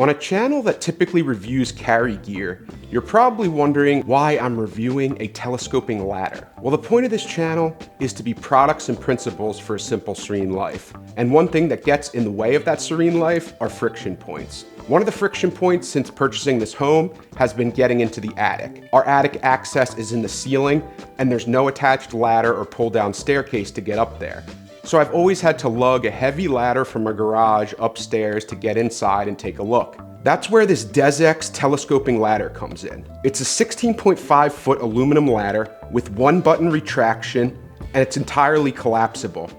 On a channel that typically reviews carry gear, you're probably wondering why I'm reviewing a telescoping ladder. Well, the point of this channel is to be products and principles for a simple, serene life. And one thing that gets in the way of that serene life are friction points. One of the friction points since purchasing this home has been getting into the attic. Our attic access is in the ceiling, and there's no attached ladder or pull-down staircase to get up there. So I've always had to lug a heavy ladder from my garage upstairs to get inside and take a look. That's where this DEZEX Telescoping Ladder comes in. It's a 16.5 foot aluminum ladder with one button retraction, and it's entirely collapsible.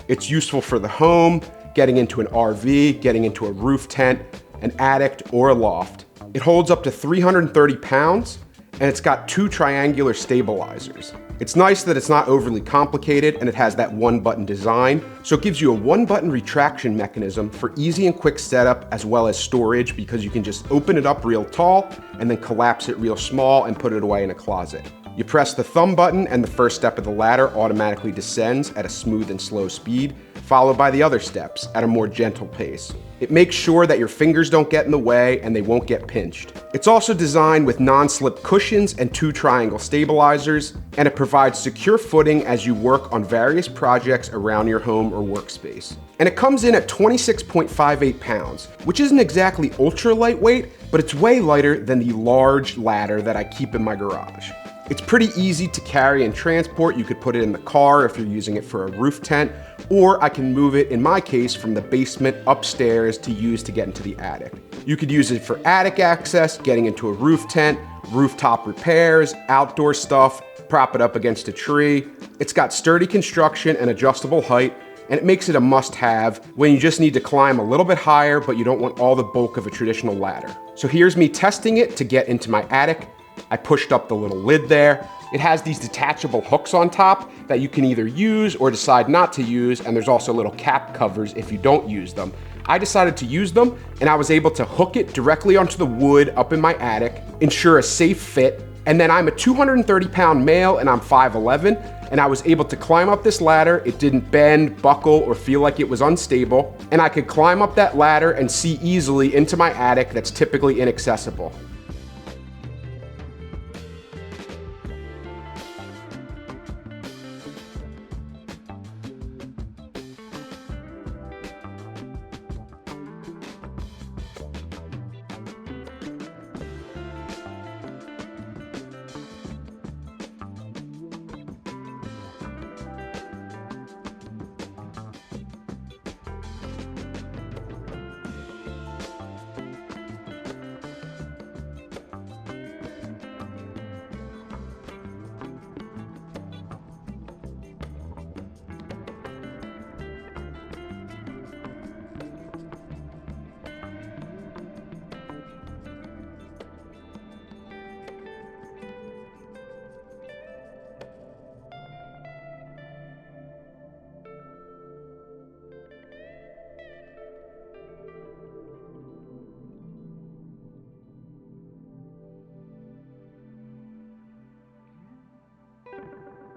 It's useful for the home, getting into an RV, getting into a roof tent, an attic, or a loft. It holds up to 330 pounds, and it's got two triangular stabilizers. It's nice that it's not overly complicated and it has that one button design, so it gives you a one button retraction mechanism for easy and quick setup as well as storage, because you can just open it up real tall and then collapse it real small and put it away in a closet. You press the thumb button and the first step of the ladder automatically descends at a smooth and slow speed, followed by the other steps at a more gentle pace. It makes sure that your fingers don't get in the way and they won't get pinched. It's also designed with non-slip cushions and two triangle stabilizers, and it provides secure footing as you work on various projects around your home or workspace. And it comes in at 26.58 pounds, which isn't exactly ultra lightweight, but it's way lighter than the large ladder that I keep in my garage. It's pretty easy to carry and transport. You could put it in the car if you're using it for a roof tent, or I can move it, in my case, from the basement upstairs to use to get into the attic. You could use it for attic access, getting into a roof tent, rooftop repairs, outdoor stuff, prop it up against a tree. It's got sturdy construction and adjustable height, and it makes it a must-have when you just need to climb a little bit higher, but you don't want all the bulk of a traditional ladder. So here's me testing it to get into my attic. I pushed up the little lid there. It has these detachable hooks on top that you can either use or decide not to use, and there's also little cap covers if you don't use them. I decided to use them, and I was able to hook it directly onto the wood up in my attic, ensure a safe fit, and then I'm a 230-pound male and I'm 5'11", and I was able to climb up this ladder. It didn't bend, buckle, or feel like it was unstable, and I could climb up that ladder and see easily into my attic that's typically inaccessible.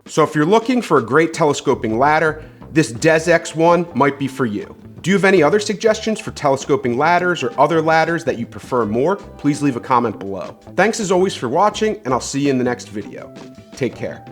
So if you're looking for a great telescoping ladder, this DEZEX one might be for you. Do you have any other suggestions for telescoping ladders or other ladders that you prefer more? Please leave a comment below. Thanks as always for watching, and I'll see you in the next video. Take care.